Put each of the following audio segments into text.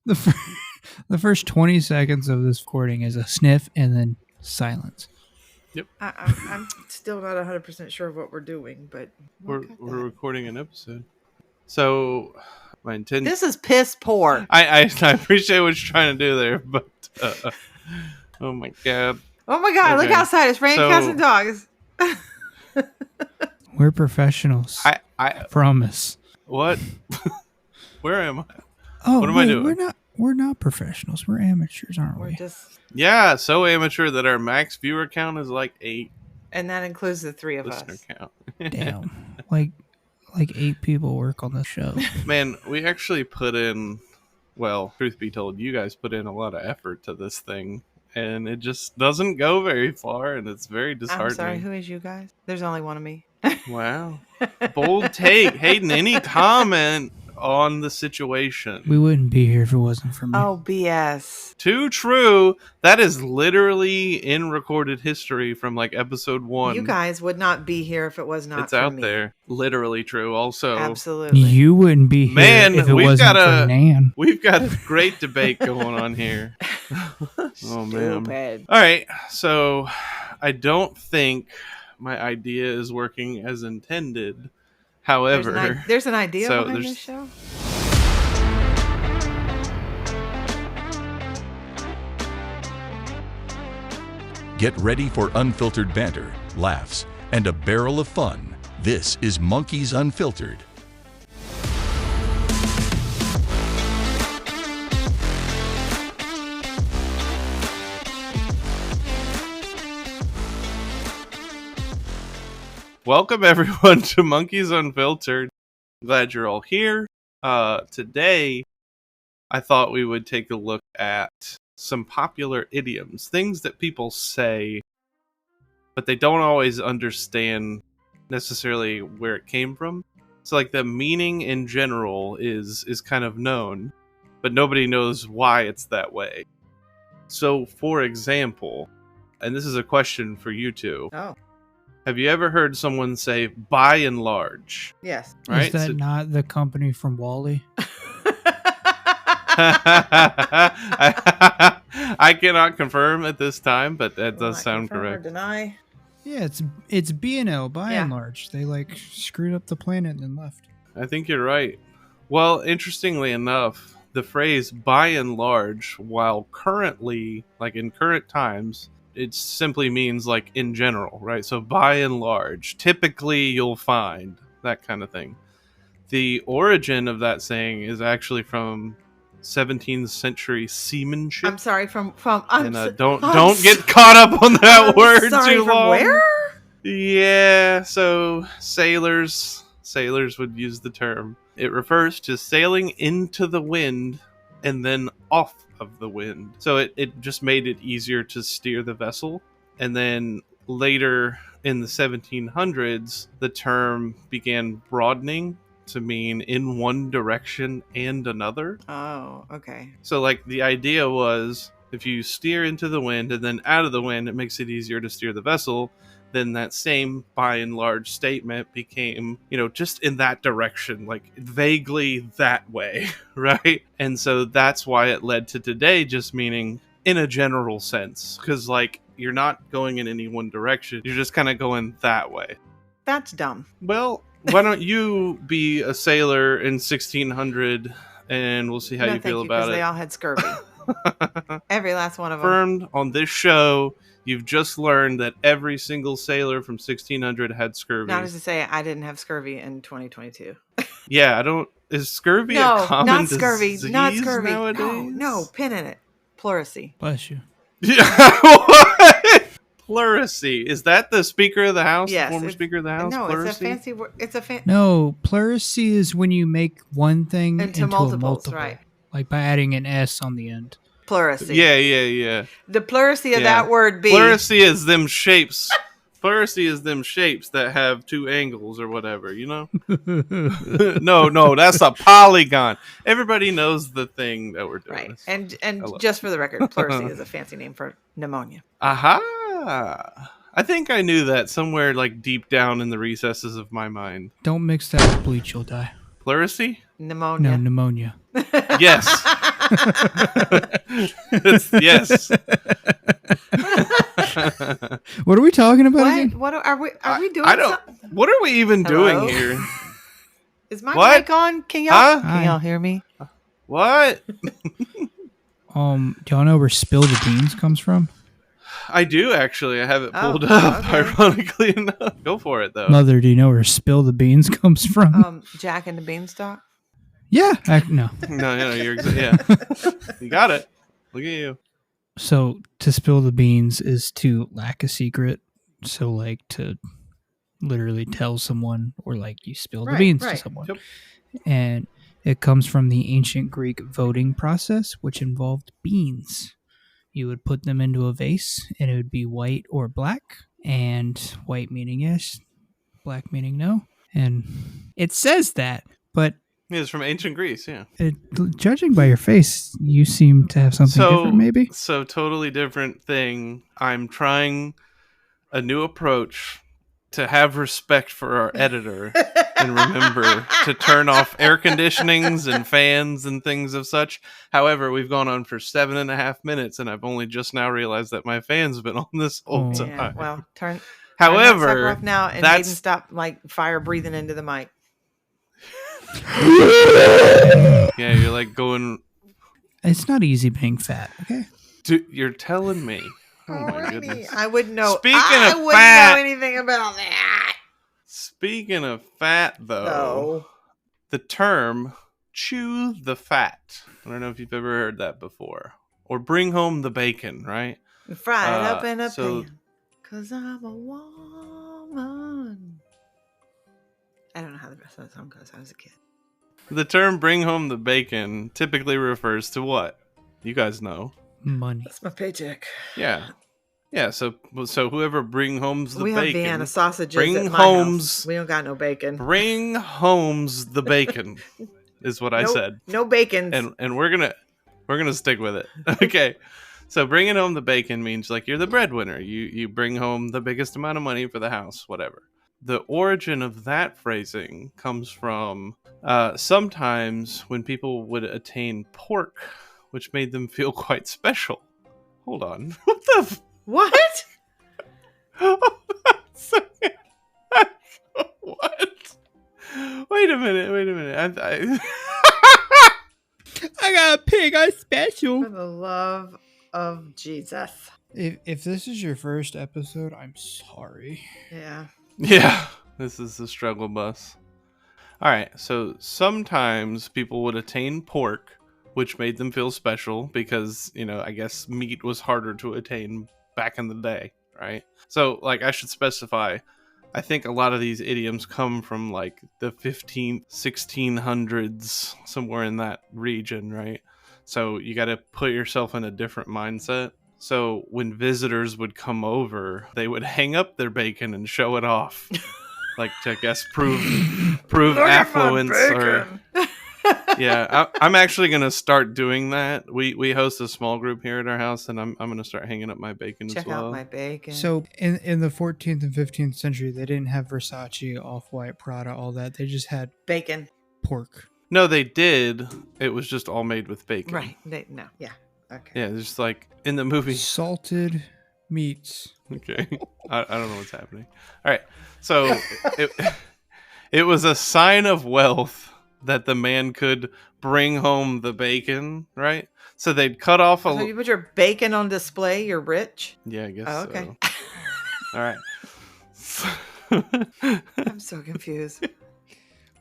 the, the first 20 seconds of this recording is a sniff and then silence. Yep. I'm still not 100% sure of what we're doing, but we're recording an episode. So my intention. This is piss poor. I appreciate what you're trying to do there, but oh my god. Oh my god! Okay. Look outside. It's raining cats and dogs. We're professionals. I promise. What? Where am I? Oh, what am I doing? We're not professionals. We're amateurs, aren't we? Yeah, so amateur that our max viewer count is like 8. And that includes the 3 of listener us. Count. Damn. Like 8 people work on this show. Man, we actually put in, well, truth be told, you guys put in a lot of effort to this thing. And it just doesn't go very far, and it's very disheartening. I'm sorry, who is you guys? There's only one of me. Wow. Bold take. Hayden, any comment on the situation? We wouldn't be here if it wasn't for me. Oh, BS. Too true. That is literally in recorded history from like episode 1. You guys would not be here if it was not for me. It's out there. Literally true also. Absolutely. You wouldn't be here if it wasn't for Nan. We've got a great debate going on here. Oh, man. All right. So I don't think my idea is working as intended. However, there's an idea behind this show? Get ready for unfiltered banter, laughs, and a barrel of fun. This is Monkeys Unfiltered. Welcome everyone to Monkeys Unfiltered. Glad you're all here. Today, I thought we would take a look at some popular idioms, things that people say, but they don't always understand necessarily where it came from. So like the meaning in general is kind of known, but nobody knows why it's that way. So for example, and this is a question for you two. Oh. Have you ever heard someone say, by and large? Yes. Right? Is that not the company from WALL-E? I cannot confirm at this time, but that does sound correct. Or deny. Yeah, it's B&L, by and large. They screwed up the planet and then left. I think you're right. Well, interestingly enough, the phrase by and large, while currently, in current times, it simply means in general, right? So by and large, typically you'll find that kind of thing. The origin of that saying is actually from 17th century seamanship. I'm sorry, don't get caught up on that word too long. Where? Yeah, so sailors would use the term. It refers to sailing into the wind and then off of the wind. So it just made it easier to steer the vessel. And then later in the 1700s, the term began broadening to mean in one direction and another. Oh, okay. So the idea was if you steer into the wind and then out of the wind, it makes it easier to steer the vessel. Then that same by and large statement became, just in that direction, vaguely that way, right? And so that's why it led to today just meaning in a general sense. Because, you're not going in any one direction. You're just kind of going that way. That's dumb. Well, why don't you be a sailor in 1600 and we'll see how you feel about it. They all had scurvy. Every last one of them. Confirmed on this show. You've just learned that every single sailor from 1600 had scurvy. Not as to say I didn't have scurvy in 2022. Yeah, is scurvy a common disease not scurvy. nowadays? No, pin in it. Pleurisy. Bless you. Yeah, what? Pleurisy. Is that the Speaker of the House? Yes. The former Speaker of the House? No, pleurisy? it's a fancy word. No, pleurisy is when you make one thing into multiples, a multiple. right. Like by adding an S on the end. Pleurisy. Yeah. The pleurisy of that word be. Pleurisy is them shapes. Pleurisy is them shapes that have 2 angles or whatever, No, that's a polygon. Everybody knows the thing that we're doing. Right. And just for the record, pleurisy is a fancy name for pneumonia. Aha! I think I knew that somewhere deep down in the recesses of my mind. Don't mix that with bleach, you'll die. Pleurisy? Pneumonia. No, pneumonia. Yes. Yes. What are we talking about again? What are we doing? I don't. What are we even Hello? doing here? Is my What? mic on? Can Huh? y'all hear me? What? Do y'all know where "spill the beans" comes from? I do actually. I have it Oh, pulled up. okay. Ironically enough, go for it though. Mother, do you know where "spill the beans" comes from? Jack and the Beanstalk. Yeah, no. No, yeah. You got it. Look at you. So to spill the beans is to lack a secret. So like to literally tell someone, or like you spill the Right, beans to right. someone. Yep. And it comes from the ancient Greek voting process, which involved beans. You would put them into a vase, and it would be white or black, and white meaning yes, black meaning no. And it says that, but Yeah, it's from ancient Greece. Yeah. judging by your face, you seem to have something different, maybe? So totally different thing. I'm trying a new approach to have respect for our editor and remember to turn off air conditionings and fans and things of such. However, we've gone on for 7.5 minutes, and I've only just now realized that my fan's been on this whole Oh. Yeah, time. well, turn that However, sucker off now, and that's Hayden stop like fire breathing into the mic. yeah. You're like going. It's not easy being fat, okay? You're telling me. Oh my Alrighty. goodness. I wouldn't know. Speaking I of wouldn't fat- know anything about that. Speaking of fat, though, No. the term "chew the fat." I don't know if you've ever heard that before, or "bring home the bacon," right? Fry it up in a so- pan. 'Cause I'm a woman. I don't know how the rest of the song goes. I was a kid. The term "bring home the bacon" typically refers to what? You guys know. Money. That's my paycheck. Yeah. Yeah, so whoever bring homes the We have bacon. Vienna sausages bring at my homes- house. We don't got no bacon. Bring homes the bacon is what I said. No bacon. And we're gonna stick with it. Okay. So bringing home the bacon means like you're the breadwinner. You bring home the biggest amount of money for the house, whatever. The origin of that phrasing comes from sometimes when people would attain pork, which made them feel quite special. Hold on. What the? What? What? Wait a minute. I got a pig. I'm special. For the love of Jesus. If this is your first episode, I'm sorry. Yeah. Yeah, this is the struggle bus. All right, so sometimes people would attain pork, which made them feel special because, I guess meat was harder to attain back in the day, right? So, like, I should specify, I think a lot of these idioms come from, like, the 1600s, somewhere in that region, right? So you got to put yourself in a different mindset. So when visitors would come over, they would hang up their bacon and show it off. Like, to, I guess, prove Look at my affluence, or bacon. yeah, I'm actually gonna start doing that. We host a small group here at our house, and I'm gonna start hanging up my bacon Check as well. out my bacon. So in the 14th and 15th century, they didn't have Versace, Off-White, Prada, all that. They just had bacon. pork. No, they did. It was just all made with bacon. Right. No. Yeah. Okay. Yeah, it's just like in the movie. Salted meats. Okay, I don't know what's happening. All right, so it was a sign of wealth that the man could bring home the bacon, right? So they'd cut off a. So you put your bacon on display, you're rich? Yeah, I guess. Oh, okay. So. All right. I'm so confused.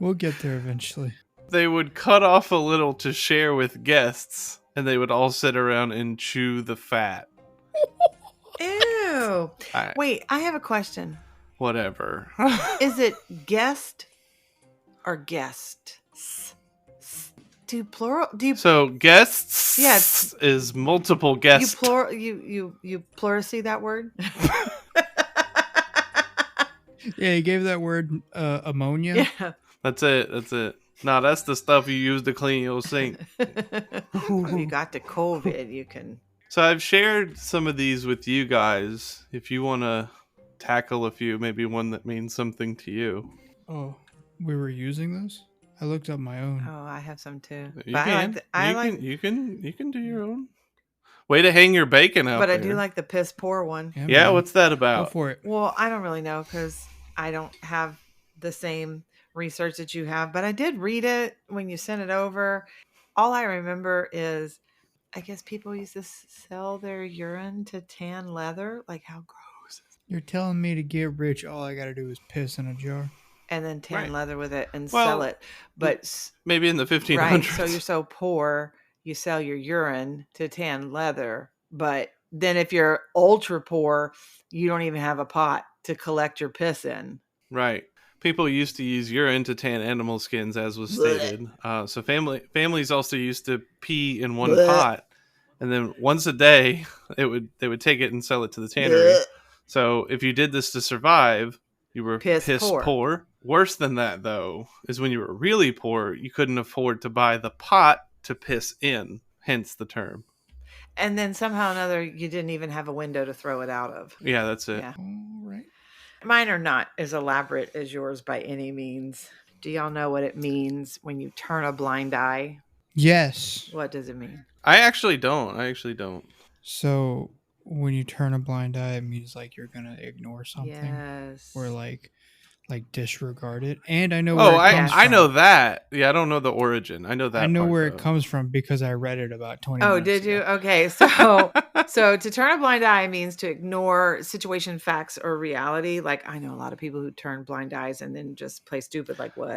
We'll get there eventually. They would cut off a little to share with guests, and they would all sit around and chew the fat. Ew. Wait, I have a question. Whatever. Is it guest or guest? Do you plural? Do you So guests Yes. is multiple guests. you pluracy that word? Yeah, he gave that word ammonia. Yeah. That's it. Nah, that's the stuff you use to clean your sink. If you got the COVID, you can. So I've shared some of these with you guys. If you want to tackle a few, maybe one that means something to you. Oh, we were using those? I looked up my own. Oh, I have some too. You But can. I You like can. You can do your own. Way to hang your bacon out but I there. do like the piss poor one. Yeah, Yeah, man. what's that Go about? for it. Well, I don't really know because I don't have the same research that you have, but I did read it when you sent it over. All I remember is I guess people used to sell their urine to tan leather. Like how gross. You're telling me to get rich, all I gotta do is piss in a jar? And then tan Right. leather with it and Well, sell it. But Maybe in the 1500s. right, so you're so poor, you sell your urine to tan leather. But then if you're ultra poor, you don't even have a pot to collect your piss in. Right. People used to use urine to tan animal skins, as was Blech. stated. So families also used to pee in one Blech. pot, and then once a day, they would take it and sell it to the tannery. Blech. So if you did this to survive, you were Piss piss poor. poor. Worse than that, though, is when you were really poor, you couldn't afford to buy the pot to piss in. Hence the term. And then somehow or another, you didn't even have a window to throw it out of. Yeah, that's it. Yeah. All right. Mine are not as elaborate as yours by any means. Do y'all know what it means when you turn a blind eye? Yes. What does it mean? I actually don't. So when you turn a blind eye, it means like you're gonna ignore something Yes. or like disregard it. And I know where Oh, it comes I from. know that. Yeah, I don't know the origin. I know that. I know part, where though. it comes from because I read it about 20 Oh, minutes did you? ago. Okay. So to turn a blind eye means to ignore situation, facts, or reality. Like I know a lot of people who turn blind eyes and then just play stupid. Like what?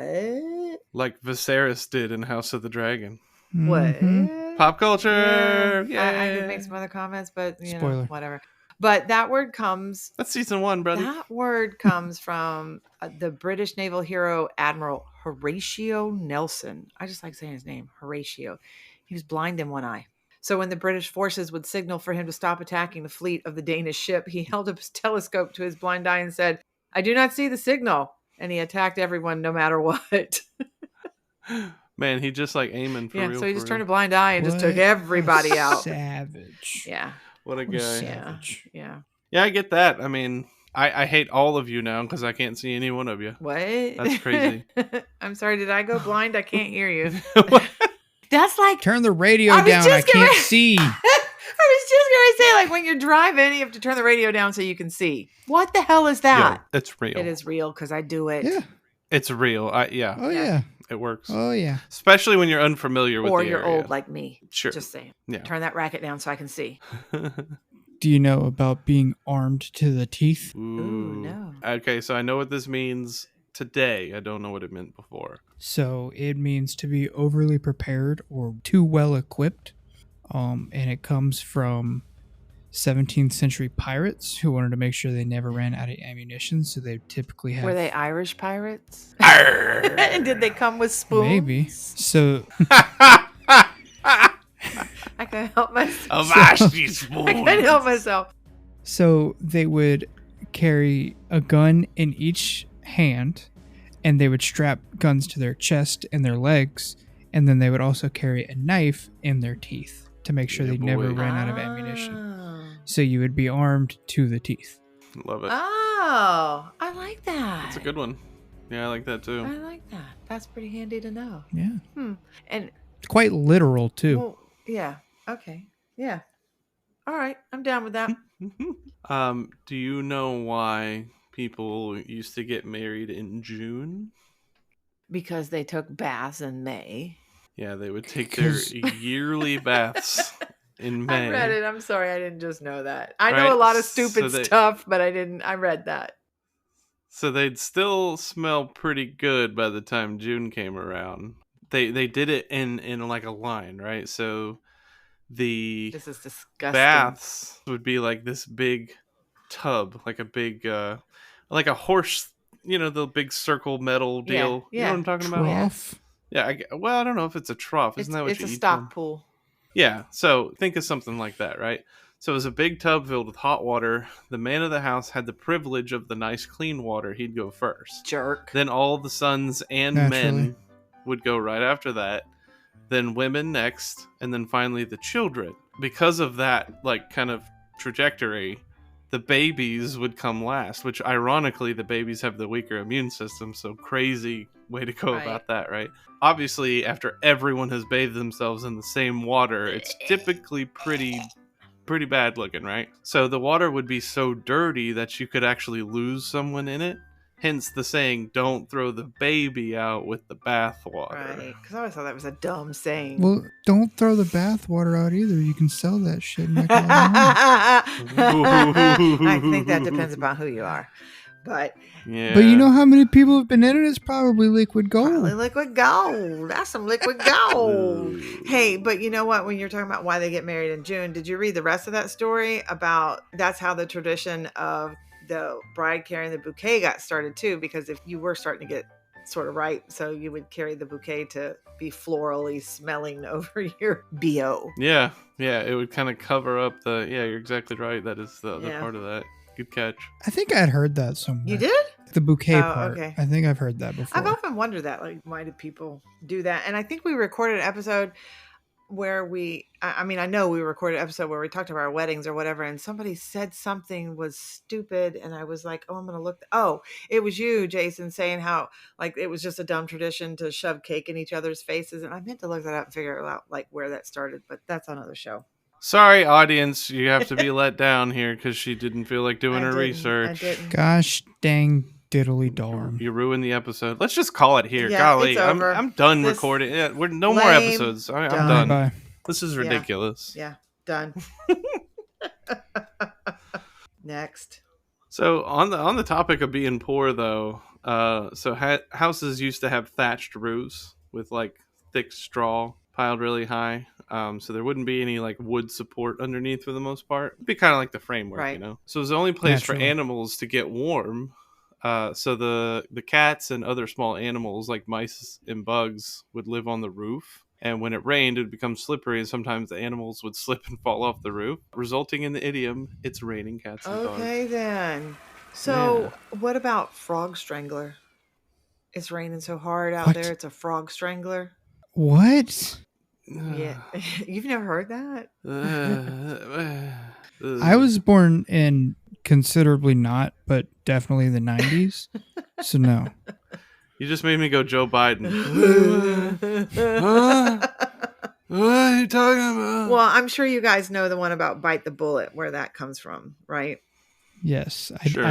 Like Viserys did in House of the Dragon. What? Mhm. Pop culture. Yeah. I could make Yay. some other comments, but you know, Spoiler. whatever. But that word comes. That's season 1, brother. That word comes from the British naval hero Admiral Horatio Nelson. I just like saying his name, Horatio. He was blind in one eye. So when the British forces would signal for him to stop attacking the fleet of the Danish ship, he held up his telescope to his blind eye and said, "I do not see the signal." And he attacked everyone no matter what. Man, he just like aiming for Yeah, real. so he for just real. turned a blind eye and just took What everybody a out. Savage. Yeah, What a What a guy. yeah, savage. yeah. Yeah, I get that. I mean, I hate all of you now because I can't see any one of you. What? That's crazy. I'm sorry, did I go blind? I can't hear you. That's like Turn the radio I was down. I just gonna- can't see. I was just gonna say, like when you're driving, you have to turn the radio down so you can see. What the hell is that? Yo, it's real. It is real because I do it. Yeah. It's real. Yeah, Oh Yeah. yeah. it works. Oh yeah. Especially when you're unfamiliar with Or the you're area. old like me. Sure. Just saying. Yeah. Turn that racket down so I can see. Do you know about being armed to the teeth? Ooh, no. Okay, so I know what this means today. I don't know what it meant before. So it means to be overly prepared or too well equipped. And it comes from 17th century pirates who wanted to make sure they never ran out of ammunition. So they typically have Were they Irish pirates? And did they come with spoons? maybe. So I can help myself. Avast ye I spoon. can help myself. So they would carry a gun in each hand, and they would strap guns to their chest and their legs, and then they would also carry a knife in their teeth to make sure Yeah, they never boy. ran out of ammunition. Oh. So you would be armed to the teeth. Love it. Oh, I like that. That's a good one. Yeah, I like that too. I like that. That's pretty handy to know. Yeah. And It's quite literal, too. well, yeah. Okay. Yeah. All right. I'm down with that. Do you know why people used to get married in June? Because they took baths in May. Yeah, they would take their 'Cause- yearly baths in May. I read it. I'm sorry. I didn't just know that. I know Right, a lot of so stupid they- stuff, but I didn't. I read that. So they'd still smell pretty good by the time June came around. They did it in like a line, right? So the This is disgusting. baths would be like this big tub, like a big like a horse, the big circle metal Yeah, deal. You know yeah. what I'm talking about? Trough. Yeah, I don't know if it's a trough. Isn't that what It's you a eat stock from? pool. Yeah, so think of something like that, right? So it was a big tub filled with hot water. The man of the house had the privilege of the nice clean water. He'd go first. Jerk. Then all the sons and Naturally. men would go right after that. Then women next, and then finally the children. Because of that, like, kind of trajectory, the babies would come last, which ironically the babies have the weaker immune system, so crazy way to go Right. about that, right? Obviously, after everyone has bathed themselves in the same water, it's typically pretty bad looking, right? So the water would be so dirty that you could actually lose someone in it. Hence the saying, don't throw the baby out with the bathwater. Right. Because I always thought that was a dumb saying. Well, don't throw the bathwater out either. You can sell that shit and make a lot of money. I think that depends upon who you are. But Yeah. But you know how many people have been in it? It's probably liquid gold. probably liquid gold. That's some liquid gold. Hey, but you know what? When you're talking about why they get married in June, did you read the rest of that story about that's how the tradition of the bride carrying the bouquet got started too? Because if you were starting to get sort of ripe, so you would carry the bouquet to be florally smelling over your BO. Yeah, it would kind of cover up the. Yeah, you're exactly right. That is the other Yeah. part of that. Good catch. I think I'd heard that somewhere. You did? The bouquet Oh, part. okay. I think I've heard that before. I've often wondered that, like, why do people do that? And I think we recorded an episode where I know we recorded an episode where we talked about our weddings or whatever, and somebody said something was stupid, and I was like, oh, I'm going to look. Oh, it was you, Jason, saying how, like, it was just a dumb tradition to shove cake in each other's faces. And I meant to look that up and figure out, like, where that started, but that's another show. Sorry, audience, you have to be let down here because she didn't feel like doing her I research. didn't. Gosh dang diddly darn. You ruined the episode. Let's just call it here. Yeah, Golly, it's over. I'm done This recording. Yeah, we're no more lame episodes. I'm done. done. Bye. This is ridiculous. Yeah, done. Next. So on the topic of being poor, though, houses used to have thatched roofs with like thick straw piled really high, so there wouldn't be any like wood support underneath for the most part. It'd be kind of like the framework, Right. you know. So it was the only place for Naturally. animals to get warm. So the cats and other small animals like mice and bugs would live on the roof. And when it rained, it would become slippery, and sometimes the animals would slip and fall off the roof, resulting in the idiom, it's raining cats and dogs. Okay, then. So, what about frog strangler? It's raining so hard out What? there, it's a frog strangler. What? Yeah. You've never heard that? I was born in considerably not, but definitely the 90s. So no. You just made me go Joe Biden. What are you talking about? Well, I'm sure you guys know the one about bite the bullet, where that comes from, right? Yes. Sure.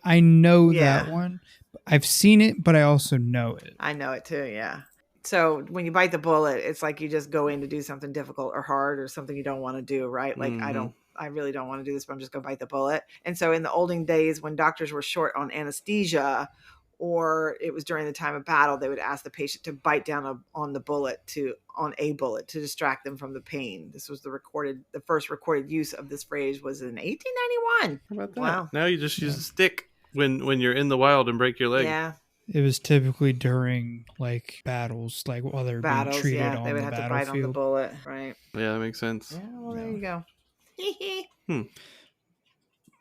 I know Yeah. that one. I've seen it, but I also know it. I know it too, yeah. So when you bite the bullet, it's like you just go in to do something difficult or hard or something you don't want to do, right? Like I really don't want to do this, but I'm just going to bite the bullet. And so in the olden days when doctors were short on anesthesia, or it was during the time of battle, they would ask the patient to bite down on a bullet to distract them from the pain. This was the first recorded use of this phrase was in 1891. How about that? Wow. Now you just use a stick when you're in the wild and break your leg. Yeah, It was typically during like battles, like while they were battles. being treated Yeah, on they would the have to bite on the battlefield. bullet, right? Yeah, that makes sense. Yeah, well, there you go.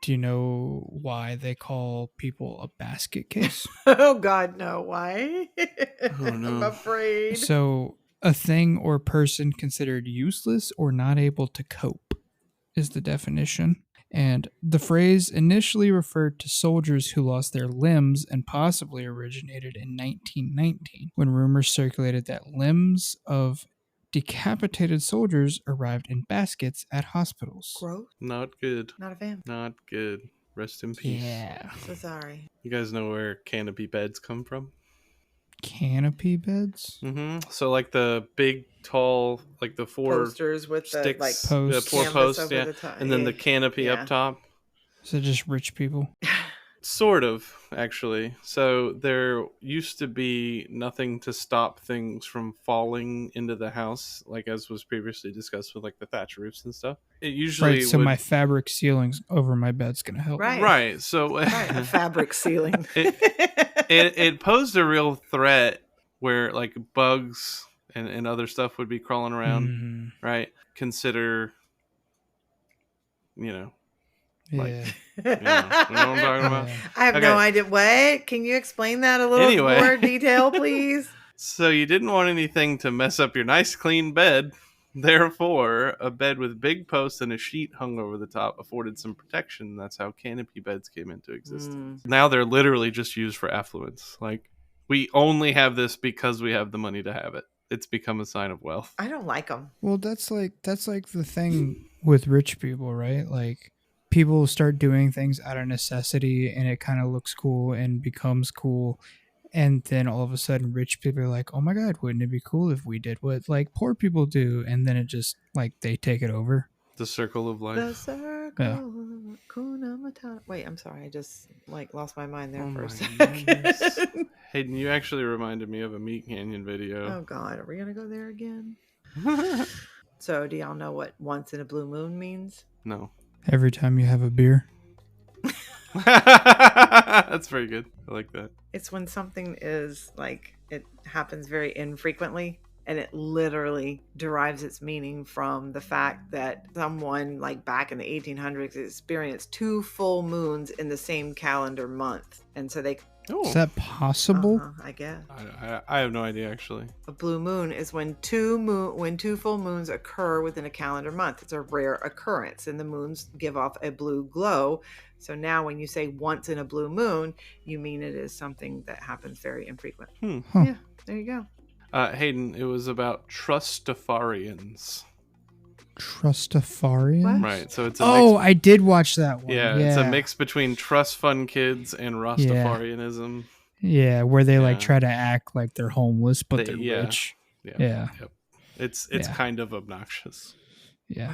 Do you know why they call people a basket case? Oh God, no! Why? Oh, no. I'm afraid. So, a thing or person considered useless or not able to cope is the definition. And the phrase initially referred to soldiers who lost their limbs and possibly originated in 1919 when rumors circulated that limbs of decapitated soldiers arrived in baskets at hospitals. Gross. Not good. Not a fan. Not good. Rest in peace. Yeah. So sorry. You guys know where canopy beds come from? Canopy beds? Mm-hmm. So like the big, tall, like the four Posters with the sticks, like Posts. four canvas posts, over yeah, the top. and then the canopy Yeah. up top. Is it just rich people? Sort of, actually. So there used to be nothing to stop things from falling into the house, like as was previously discussed with like the thatch roofs and stuff. It usually Right, so would... my fabric ceilings over my bed's going to help. Right. Right, so Right, a fabric ceiling. it posed a real threat where like bugs and other stuff would be crawling around, Mhm. right? Consider, Yeah. Like, you know what I'm talking about? Yeah. I have Okay. no idea. What? Can you explain that a little Anyway. more detail, please? So you didn't want anything to mess up your nice clean bed, Therefore, a bed with big posts and a sheet hung over the top afforded some protection. That's how canopy beds came into existence. Now they're literally just used for affluence. Like, we only have this because we have the money to have it. It's become a sign of wealth. I don't like them. Well, that's like the thing with rich people, right? Like, people start doing things out of necessity, and it kind of looks cool and becomes cool. And then all of a sudden, rich people are like, "Oh my God, wouldn't it be cool if we did what like poor people do?" And then it just like they take it over. The circle of life. The circle. Yeah. Hakuna Matata. Wait, I'm sorry. I just like lost my mind there Oh for my a second. goodness. Hayden, you actually reminded me of a Meat Canyon video. Oh God, are we gonna go there again? So, do y'all know what once in a blue moon means? No. Every time you have a beer. That's very good. I like that. It's when something is like it happens very infrequently, and it literally derives its meaning from the fact that someone like back in the 1800s experienced 2 full moons in the same calendar month, and so they Is that possible? I guess I have no idea, actually. a blue moon is when two full moons occur within a calendar month. It's a rare occurrence, and the moons give off a blue glow. So now when you say once in a blue moon, you mean it is something that happens very infrequent. Huh. Yeah, there you go. Hayden, it was about Trustafarians. Trustafarian? What? Right, so it's a Oh, mix. I did watch that one. Yeah, it's a mix between Trust Fund Kids and Rastafarianism. Yeah, where they like Yeah. try to act like they're homeless, but they're Yeah. rich. Yeah. Yeah. Yep. It's Yeah. kind of obnoxious. Yeah.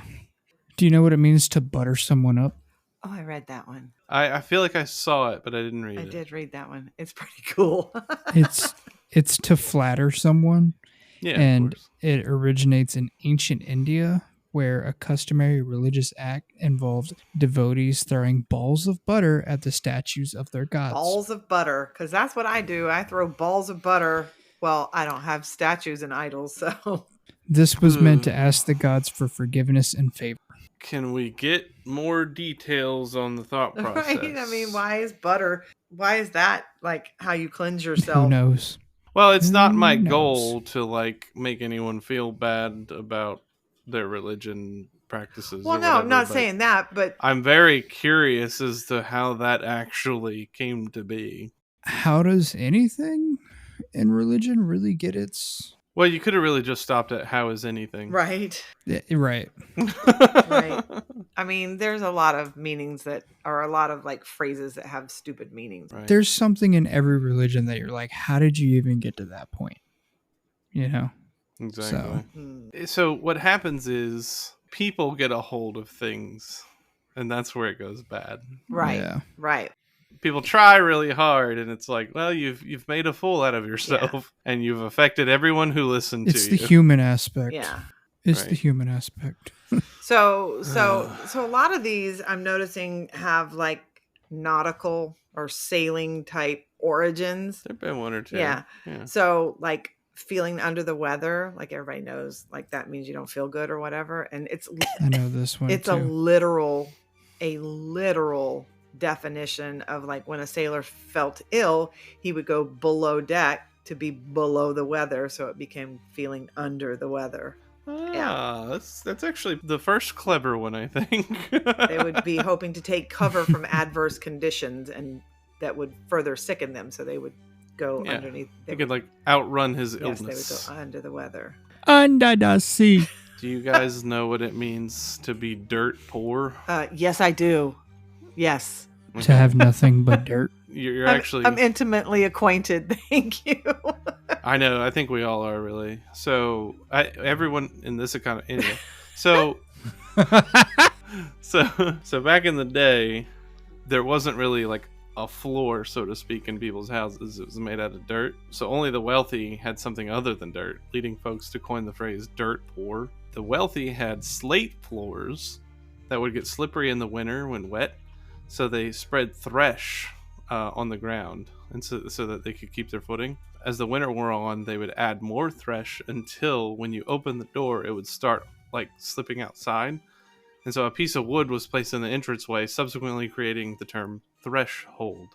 Do you know what it means to butter someone up? Oh, I read that one. I feel like I saw it, but I didn't read I it. did read that one. It's pretty cool. It's to flatter someone, Yeah, and of course. it originates in ancient India, where a customary religious act involved devotees throwing balls of butter at the statues of their gods. Balls of butter, because that's what I do. I throw balls of butter. Well, I don't have statues and idols, so This was meant to ask the gods for forgiveness and favor. Can we get more details on the thought process? right? I mean, why is butter? Why is that like how you cleanse Who yourself? knows? Well, it's not my Who knows? goal to like make anyone feel bad about their religion practices. Well, or no, whatever, I'm not but saying that, but I'm very curious as to how that actually came to be. How does anything in religion really get its... Well, you could have really just stopped at how is anything. right. Yeah, right. Right. I mean, there's a lot of meanings that are a lot of like phrases that have stupid meanings. Right. There's something in every religion that you're like, how did you even get to that point? You know? Exactly. Hmm. So what happens is people get a hold of things, and that's where it goes bad. Right. Yeah. Right. People try really hard, and it's like, well, you've made a fool out of yourself, and you've affected everyone who listened It's to the you. human aspect. Yeah. It's the Right. human aspect. So a lot of these I'm noticing have like nautical or sailing type origins. There've been one or two. Yeah. Yeah. So like feeling under the weather, like everybody knows, like that means you don't feel good or whatever. And it's I know this one it's too. a literal definition of like when a sailor felt ill, he would go below deck to be below the weather, so it became feeling under the weather. That's actually the first clever one, I think. They would be hoping to take cover from adverse conditions, and that would further sicken them, so they would go Yeah. underneath. He could like outrun his Yes, illness. they would go under the weather. Under the sea. Do you guys know what it means to be dirt poor? Yes, I do. Yes. To have nothing but dirt. You're I'm- actually. I'm intimately acquainted. Thank you. I know. I think we all are really. So everyone in this economy. Anyway. So so back in the day, there wasn't really like a floor, so to speak, in people's houses. It was made out of dirt. So only the wealthy had something other than dirt, leading folks to coin the phrase "dirt poor." The wealthy had slate floors that would get slippery in the winter when wet, so they spread thresh on the ground, and so that they could keep their footing. As the winter wore on, they would add more thresh until when you open the door, it would start like slipping outside. And so a piece of wood was placed in the entranceway, subsequently creating the term threshold,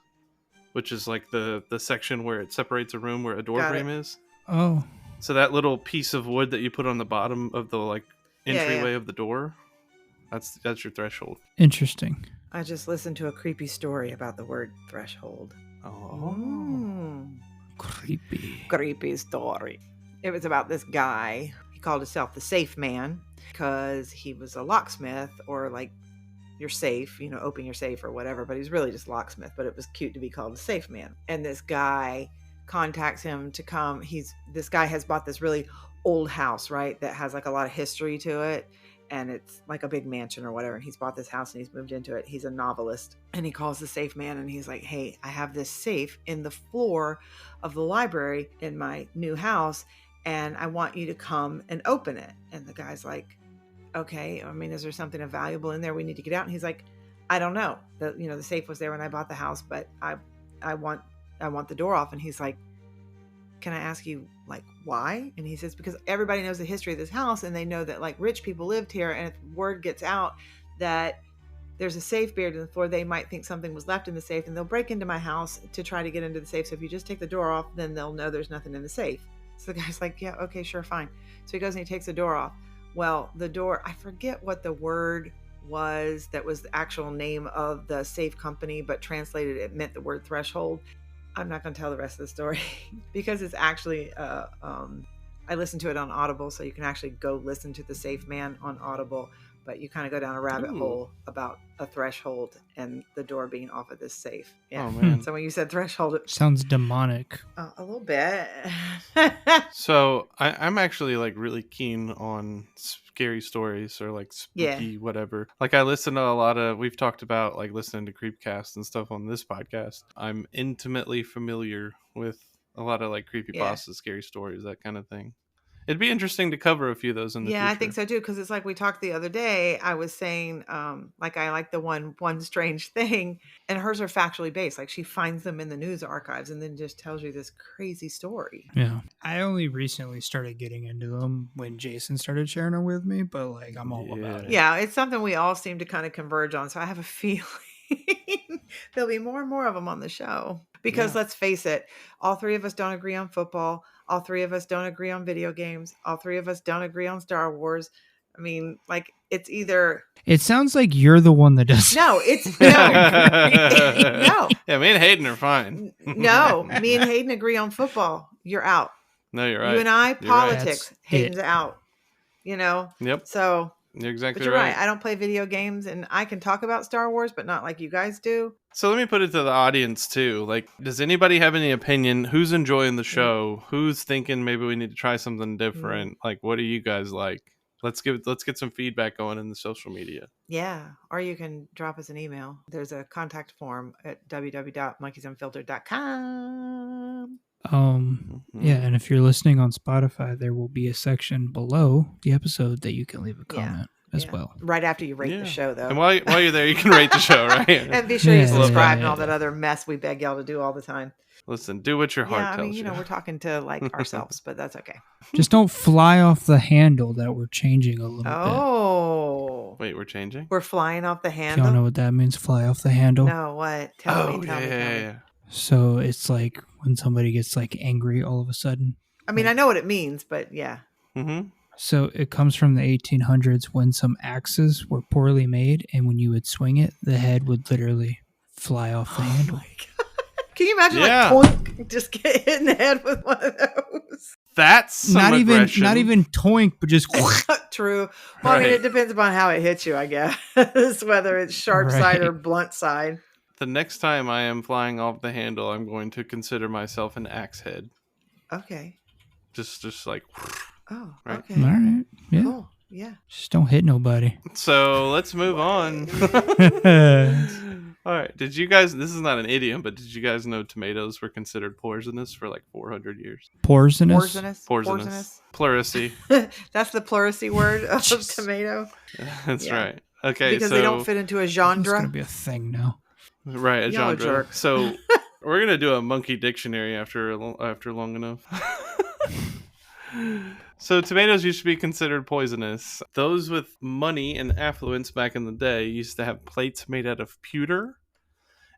which is like the section where it separates a room where a door Got frame it. is. Oh. So that little piece of wood that you put on the bottom of the like entryway of the door. That's your threshold. Interesting. I just listened to a creepy story about the word threshold. Oh. Creepy story. It was about this guy. He called himself the safe man because he was a locksmith, or like your safe, open your safe or whatever, but he's really just locksmith, but it was cute to be called the safe man. And this guy contacts him to come. This guy has bought this really old house, right, that has like a lot of history to it, and it's like a big mansion or whatever, and he's bought this house and he's moved into it. He's a novelist, and he calls the safe man and he's like, hey, I have this safe in the floor of the library in my new house, and I want you to come and open it. And the guy's like, okay, I mean, is there something valuable in there we need to get out? And he's like, I don't know. The safe was there when I bought the house, but I want the door off. And he's like, can I ask you, like, why? And he says, because everybody knows the history of this house, and they know that like rich people lived here, and if word gets out that there's a safe buried in the floor, they might think something was left in the safe, and they'll break into my house to try to get into the safe. So if you just take the door off, then they'll know there's nothing in the safe. So the guy's like, yeah, okay, sure, fine. So he goes and he takes the door off. Well, the door, I forget what the word was that was the actual name of the safe company, but translated it meant the word threshold. I'm not going to tell the rest of the story because it's actually, I listened to it on Audible, so you can actually go listen to The Safe Man on Audible, but you kind of go down a rabbit hole about a threshold and the door being off of this safe. Yeah. Oh, man. So when you said threshold, it Sounds demonic. a little bit. So I'm actually like really keen on scary stories or like spooky whatever. Like I listen to a lot of, we've talked about like listening to Creepcasts and stuff on this podcast. I'm intimately familiar with a lot of like creepypastas, scary stories, that kind of thing. It'd be interesting to cover a few of those in the future. I think so too, because it's like we talked the other day. I was saying, like I like the one strange thing, and hers are factually based. Like she finds them in the news archives and then just tells you this crazy story. Yeah. I only recently started getting into them when Jason started sharing them with me, but like I'm all about it. Yeah, it's something we all seem to kind of converge on. So I have a feeling there'll be more and more of them on the show. Because let's face it, all three of us don't agree on football. All three of us don't agree on video games. All three of us don't agree on Star Wars. I mean, like, it's either... It sounds like you're the one that does. No, it's... No. No. Yeah, me and Hayden are fine. No, me and Hayden agree on football. You're out. No, you're right. You and I, You're politics. That's Hayden's it. out. Yep. So... You're exactly But you're right. right. I don't play video games, and I can talk about Star Wars, but not like you guys do. So let me put it to the audience too. Like, does anybody have any opinion? Who's enjoying the show? Who's thinking maybe we need to try something different? Like, what do you guys like? Let's get some feedback going in the social media. Yeah. Or you can drop us an email. There's a contact form at www.monkeysunfiltered.com. Yeah, and if you're listening on Spotify, there will be a section below the episode that you can leave a comment as well. Right after you rate the show, though. And while you're there, you can rate the show, right? And be sure you subscribe and all yeah. that other mess we beg y'all to do all the time. Listen, do what your heart Yeah, I tells mean, you. we're talking to like ourselves, but that's okay. Just don't fly off the handle that we're changing a little bit. Oh. Wait, we're changing? We're flying off the If handle? y'all know what that means, fly off the handle. No, what? Tell me. So it's like when somebody gets like angry all of a sudden. I mean, I know what it means, but yeah. Mm-hmm. So it comes from the 1800s when some axes were poorly made, and when you would swing it, the head would literally fly off the handle. My God. Can you imagine like toink, just get hit in the head with one of those? That's some aggression. not even toink, but just True. Well, I mean, it depends upon how it hits you, I guess. Whether it's sharp side or blunt side. The next time I am flying off the handle, I'm going to consider myself an axe head. Okay. Just like... Oh, right? okay. all right. Yeah. Cool. Yeah. Just don't hit nobody. So let's move on. All right. Did you guys, this is not an idiom, but did you guys know tomatoes were considered poisonous for like 400 years? Poisonous? Pleurisy. That's the pleurisy word of tomato. That's right. Okay. Because so, they don't fit into a It's genre. going to be a thing now. Right. A Y'all are genre. jerks. So we're going to do a monkey dictionary after long enough. So tomatoes used to be considered poisonous. Those with money and affluence back in the day used to have plates made out of pewter.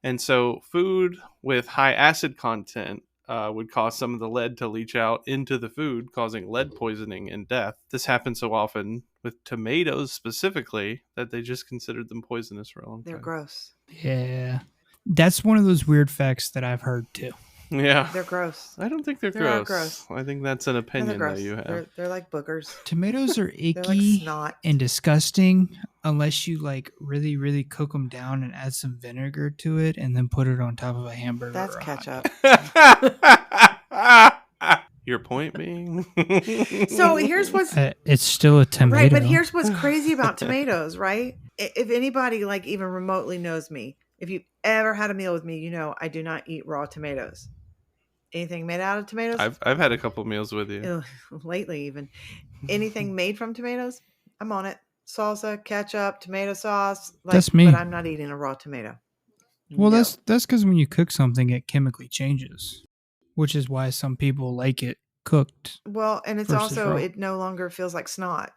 And so food with high acid content would cause some of the lead to leach out into the food, causing lead poisoning and death. This happened so often with tomatoes specifically that they just considered them poisonous for a long They're time. gross. Yeah. That's one of those weird facts that I've heard too. Yeah. They're gross. I don't think they're They're not gross. gross. I think that's an No, opinion they're gross. that you have. They're like boogers. Tomatoes are They're like icky snot. and disgusting unless you like really, really cook them down and add some vinegar to it and then put it on top of a hamburger. That's or a hot ketchup. Your point being? So here's what's it's still a tomato. right, but here's what's crazy about tomatoes, right? If anybody like even remotely knows me, if you ever had a meal with me, you know I do not eat raw tomatoes. Anything made out of tomatoes? I've had a couple meals with you. Ugh, lately even. Anything made from tomatoes, I'm on it. Salsa, ketchup, tomato sauce. Like, That's me. But I'm not eating a raw tomato. Well, No. that's because when you cook something, it chemically changes, which is why some people like it cooked. Well, and it's versus also raw. it no longer feels like snot.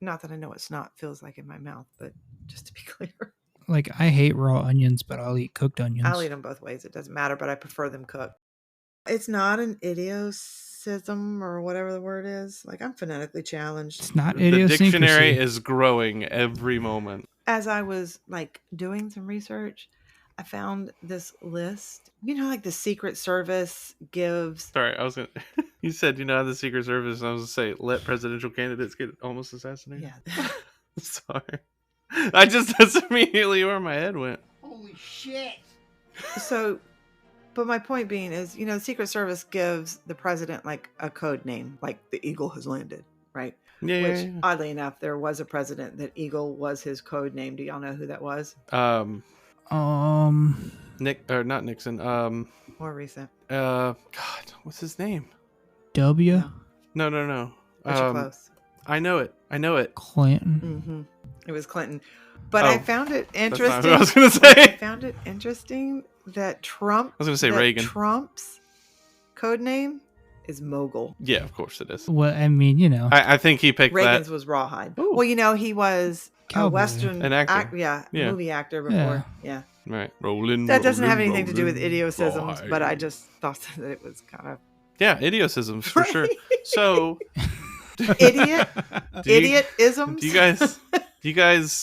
Not that I know what snot feels like in my mouth, but just to be clear, Like, I hate raw onions, but I'll eat cooked onions. I'll eat them both ways. It doesn't matter, but I prefer them cooked. It's not an idiocism or whatever the word is. Like, I'm phonetically challenged. It's not The idiosyncrasy. dictionary is growing every moment. As I was like doing some research, I found this list. You know, like the Secret Service gives. Sorry, I was gonna. You said how the Secret Service. I was gonna say let presidential candidates get almost assassinated. Yeah. Sorry, that's immediately where my head went. Holy shit. So, but my point being is, the Secret Service gives the president like a code name, like the Eagle has landed, right? Yeah, Which, yeah. oddly enough, there was a president that Eagle was his code name. Do y'all know who that was? Nick or not Nixon. More recent. God, what's his name? W. No. No. But you're close. I know it. Clinton. Mm-hmm. It was Clinton. But I found it That's interesting. not what I was gonna I say. found it interesting that Trump. I was gonna say that Reagan. Trump's code name is Mogul. Yeah, of course it is. Well, I mean, I think he picked Reagan's that. was Rawhide. Ooh. Well, he was a Cowboy. Western An actor. Yeah, Yeah. movie actor before. Yeah. Right, rolling. That doesn't have rolling, anything to do with rolling, idiosyncrasms, Rawhide. but I just thought that it was kind of Yeah, idiosyncrasms for sure. So, idiot. do you- Idiotisms.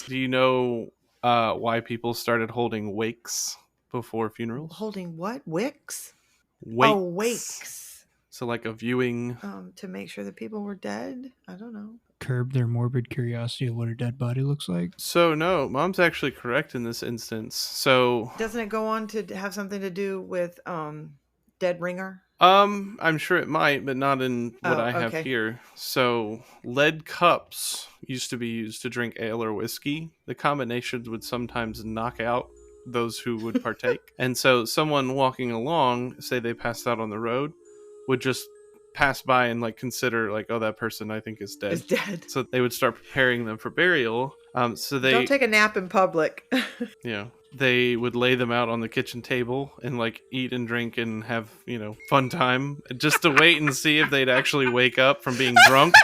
Do you know why people started holding wakes before funerals? Holding what? Wicks? Wakes. Oh, wakes. So like a viewing. To make sure that people were dead. I don't know. Curb their morbid curiosity of what a dead body looks like. So no, Mom's actually correct in this instance. So Doesn't it go on to have something to do with dead ringer? I'm sure it might, but not in what Oh, I have okay. here. So lead cups used to be used to drink ale or whiskey. The combinations would sometimes knock out those who would partake. And so someone walking along, say they passed out on the road, would just pass by and like consider like, oh, that person I think is dead. Is dead. So they would start preparing them for burial. So they Don't take a nap in public. they would lay them out on the kitchen table and like eat and drink and have fun time just to wait and see if they'd actually wake up from being drunk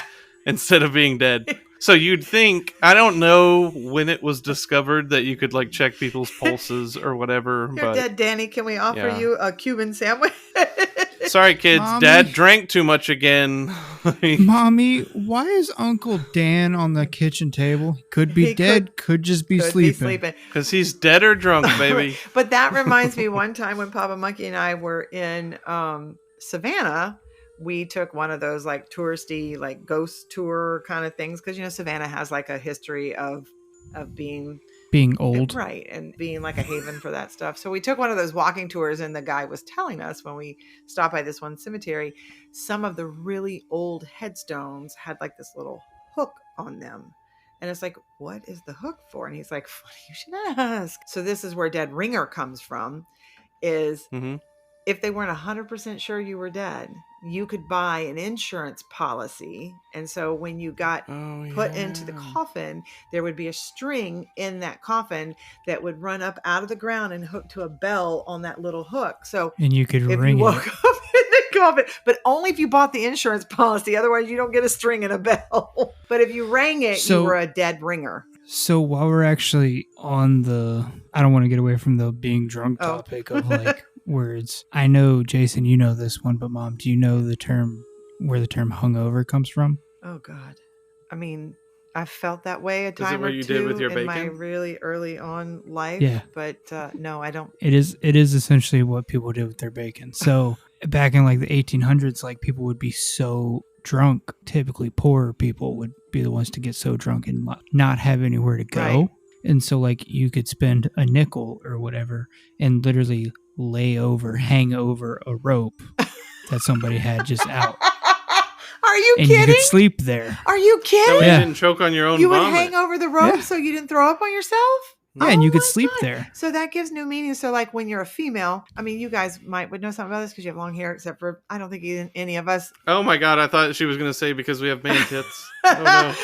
instead of being dead. So you'd think, I don't know when it was discovered that you could like check people's pulses or whatever, You're but dead, Danny. Can we offer Yeah. you a Cuban sandwich? sorry kids, Mommy. Dad drank too much again. Mommy, why is Uncle Dan on the kitchen table? He could be He dead, could just be Could sleeping. Because he's dead or drunk, baby. But that reminds me, one time when Papa Monkey and I were in Savannah, we took one of those like touristy, like ghost tour kind of things. Cause Savannah has like a history of being Old. right. And being like a haven for that stuff. So we took one of those walking tours and the guy was telling us when we stopped by this one cemetery, some of the really old headstones had like this little hook on them. And it's like, what is the hook for? And he's like, funny you should ask. So this is where dead ringer comes from, is Mm-hmm. if they weren't 100% sure you were dead, you could buy an insurance policy. And so when you got put into the coffin, there would be a string in that coffin that would run up out of the ground and hook to a bell on that little hook. So And you could if ring you it. woke up in the coffin, but only if you bought the insurance policy. Otherwise, you don't get a string and a bell. But if you rang it, So- you were a dead ringer. So while we're actually on I don't want to get away from the being drunk Oh. topic of like words. I know, Jason, you know this one, but Mom, do you know where the term hungover comes from? Oh, God. I mean, I felt that way a it time what or you did with two your in my bacon? really early on life. Yeah. But no, I don't. It is essentially what people did with their bacon. So back in like the 1800s, like people would be so drunk. Typically, poorer people would be the ones to get so drunk and not have anywhere to go. Right. And so, like, you could spend a nickel or whatever and literally hang over a rope that somebody had just out, Are you and kidding? you could sleep there. Are you That kidding? way Yeah. you didn't choke on your own You would vomit. hang over the rope Yeah. so you didn't throw up on yourself? Yeah, and you could my sleep God. there. So that gives new meaning. So like when you're a female, I mean, you guys would know something about this because you have long hair, except for I don't think any of us. Oh my god, I thought she was going to say because we have man tits. Oh no.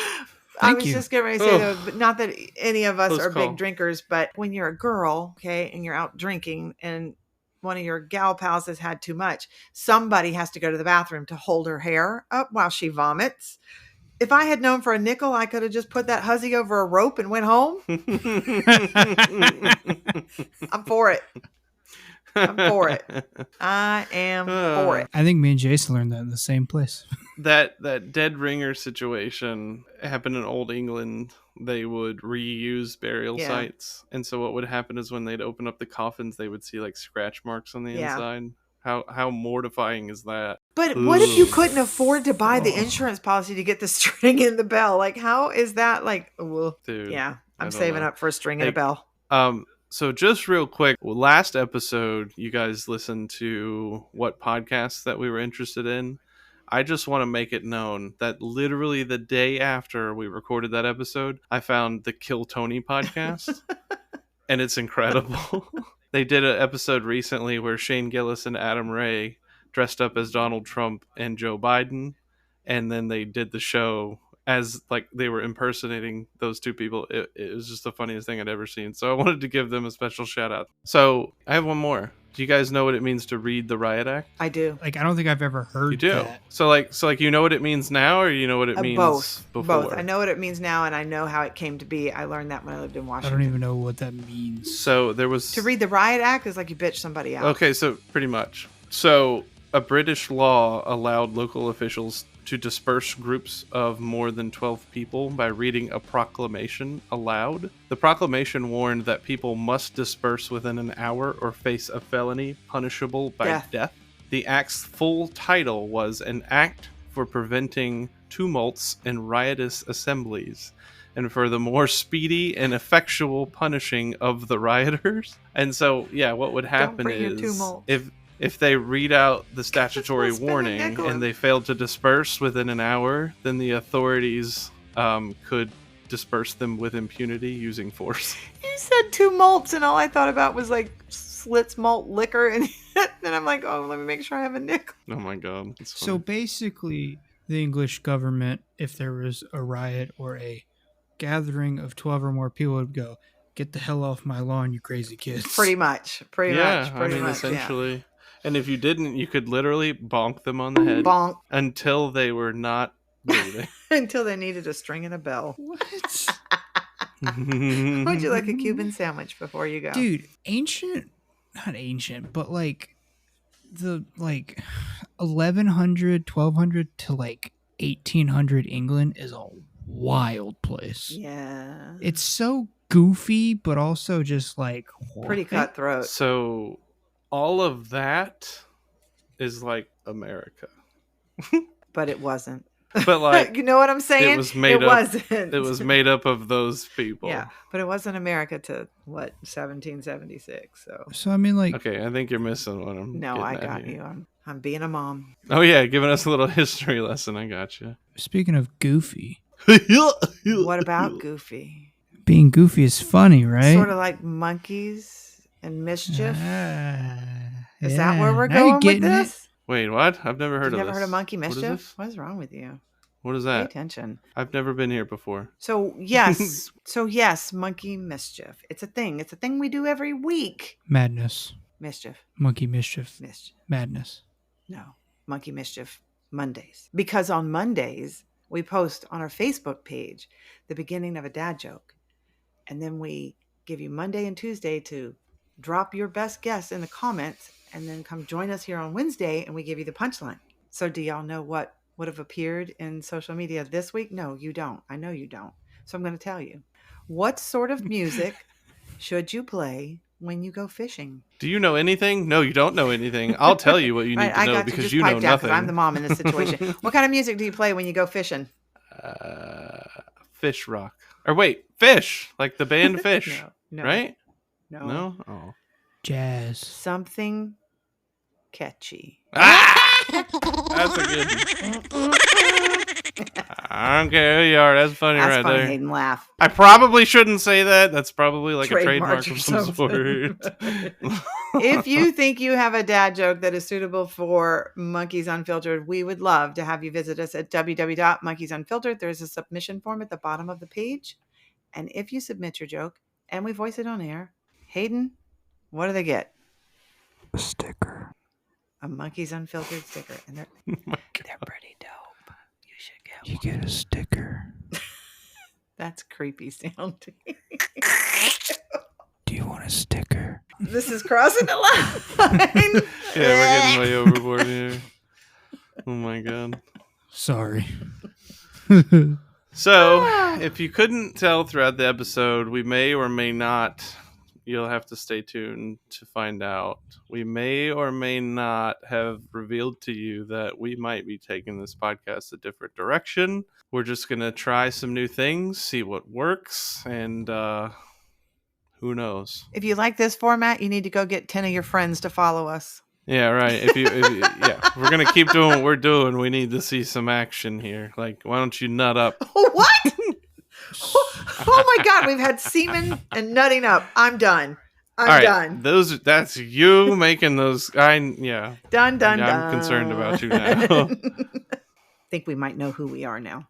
I Thank was you. just getting ready to say Ugh. though, but not that any of us Close are call. big drinkers, but when you're a girl, okay, and you're out drinking and one of your gal pals has had too much, somebody has to go to the bathroom to hold her hair up while she vomits. If I had known for a nickel, I could have just put that hussy over a rope and went home. I'm for it. I'm for it. I am for it. I think me and Jason learned that in the same place. That dead ringer situation happened in Old England. They would reuse burial Yeah. sites, and so what would happen is when they'd open up the coffins, they would see like scratch marks on the Yeah. inside. How mortifying is that? But what if you Ugh. couldn't afford to buy the Oh. insurance policy to get the string in the bell? Like, how is that? Like, well, Dude, yeah, I I'm don't saving know. up for a string and Hey, a bell. So just real quick, last episode, you guys listened to what podcasts that we were interested in. I just want to make it known that literally the day after we recorded that episode, I found the Kill Tony podcast, and it's incredible. They did an episode recently where Shane Gillis and Adam Ray dressed up as Donald Trump and Joe Biden, and then they did the show as like they were impersonating those two people. It was just the funniest thing I'd ever seen. So I wanted to give them a special shout out. So I have one more. Do you guys know what it means to read the Riot Act? I do. Like, I don't think I've ever heard You do. that. So like you know what it means now, or you know what it means Both. before? Both. I know what it means now, and I know how it came to be. I learned that when I lived in I Washington. don't even know what that means. So there was To read the Riot Act is like you bitch somebody out. Okay, so pretty much. So a British law allowed local officials to disperse groups of more than 12 people by reading a proclamation aloud. The proclamation warned that people must disperse within an hour or face a felony punishable by death. The act's full title was An Act for Preventing Tumults and Riotous Assemblies, and for the more speedy and effectual punishing of the rioters. And so, yeah, what would happen bring your is tumults. if they read out the statutory Spend a warning nickel. and they failed to disperse within an hour, then the authorities could disperse them with impunity using force. You said two malts, and all I thought about was like Slits malt liquor, and then I'm like, oh, let me make sure I have a nickel. Oh my god. That's So funny. basically, the English government, if there was a riot or a gathering of 12 or more people, would go, "Get the hell off my lawn, you crazy kids." Pretty much. Pretty much. Essentially. Yeah. And if you didn't, you could literally bonk them on the head Bonk. until they were not breathing. Until they needed a string and a bell. What? Would you like a Cuban sandwich before you go? Dude, not ancient, but like the 1100, 1200 to like 1800 England is a wild place. Yeah. It's so goofy, but also just like Pretty cutthroat. So all of that is like America. But it wasn't. But like you know what I'm saying? it was made up. Wasn't. It was made up of those people. Yeah, but it wasn't America to what 1776. So I mean, like, Okay, I think you're missing what I'm. No, I getting at got here. you. I'm being a mom. Oh yeah, giving us a little history lesson. I got you. speaking of goofy, What about Goofy? being goofy is funny, right? Sort of like Monkeys and Mischief. Is that yeah. where we're Now you're going with getting it. this? Wait, what? I've never heard You've of never this. heard of Monkey What is Mischief? this? What is wrong with you? What is Pay that? attention. I've never been here before. So yes, Monkey Mischief. It's a thing. It's a thing we do every week. Madness. Mischief. Monkey mischief. Mischief. Madness. No, Monkey Mischief Mondays. Because on Mondays, we post on our Facebook page the beginning of a dad joke. And then we give you Monday and Tuesday to drop your best guess in the comments and then come join us here on Wednesday and we give you the punchline. So do y'all know what would have appeared in social media this week? No, you don't. I know you don't. So I'm going to tell you. What sort of music should you play when you go fishing? Do you know anything? No, you don't know anything. I'll tell you what you Right, need to I know got to because just you know pipe down because nothing. I'm the mom in this situation. What kind of music do you play when you go fishing? Fish rock. Or wait, Fish, like the band Fish, No. right? No. No? Oh. Jazz. Something catchy. Ah! That's a good one. I don't care who you are. That's funny That's right funny, there. Hayden. Laugh. I probably shouldn't say that. That's probably like Trademark a trademark or of some something. sort. If you think you have a dad joke that is suitable for Monkeys Unfiltered, we would love to have you visit us at www.monkeysunfiltered. There's a submission form at the bottom of the page. And if you submit your joke and we voice it on air, Hayden, what do they get? A sticker. A Monkeys Unfiltered sticker. And they're pretty dope. You should get one. You get a sticker. That's creepy sounding. Do you want a sticker? This is crossing the line. Yeah, we're getting way overboard here. Oh my god. Sorry. So, if you couldn't tell throughout the episode, we may or may not, you'll have to stay tuned to find out. We may or may not have revealed to you that we might be taking this podcast a different direction. We're just going to try some new things, see what works, and who knows? If you like this format, you need to go get 10 of your friends to follow us. Yeah, right. If we're gonna keep doing what we're doing, we need to see some action here. Like, why don't you nut up? What? Oh my God, we've had semen and nutting up. I'm done. I'm done. That's you making those. Yeah. Done. I'm concerned about you now. Think we might know who we are now.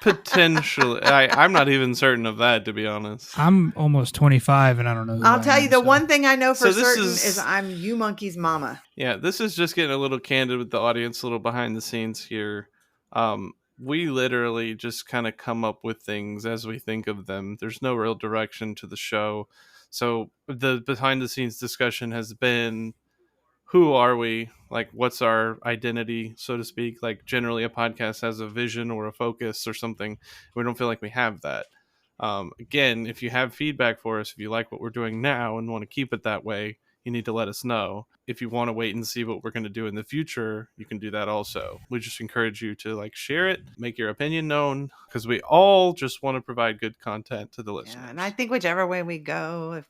Potentially, I'm not even certain of that, to be honest. I'm almost 25 and I don't know who I'll I tell am, you the so. one thing I know for So this certain is- is I'm you monkey's mama. Yeah, this is just getting a little candid with the audience, a little behind the scenes here. We literally just kind of come up with things as we think of them. There's no real direction to the show. So the behind the scenes discussion has been, who are we? Like, what's our identity, so to speak? Like, generally a podcast has a vision or a focus or something. We don't feel like we have that. Again, if you have feedback for us, if you like what we're doing now and want to keep it that way, you need to let us know. If you want to wait and see what we're going to do in the future, you can do that also. We just encourage you to share it, make your opinion known, because we all just want to provide good content to the listeners. Yeah, and I think whichever way we go, if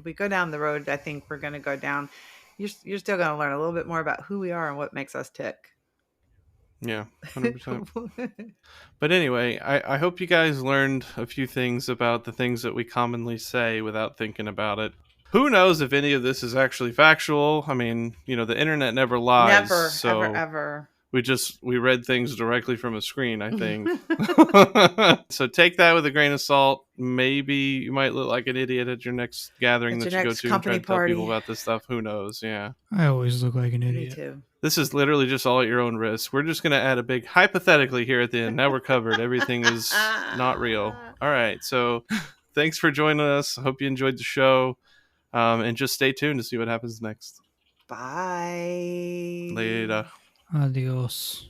we go down the road, I think we're going to go down. You're still going to learn a little bit more about who we are and what makes us tick. Yeah, 100%. But anyway, I hope you guys learned a few things about the things that we commonly say without thinking about it. Who knows if any of this is actually factual? I mean, the internet never lies. Never, so ever. We read things directly from a screen, I think. So take that with a grain of salt. Maybe you might look like an idiot at your next gathering At that your you go next to and try company to tell party. people about this stuff. Who knows? Yeah. I always look like an Me idiot. too. This is literally just all at your own risk. We're just going to add a big hypothetically here at the end. Now we're covered. Everything is not real. All right. So thanks for joining us. I hope you enjoyed the show. And just stay tuned to see what happens next. Bye. Later. Adios.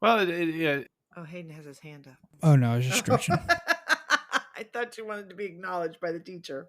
Well, yeah. Oh, Hayden has his hand up. Oh no, I was just stretching. I thought you wanted to be acknowledged by the teacher.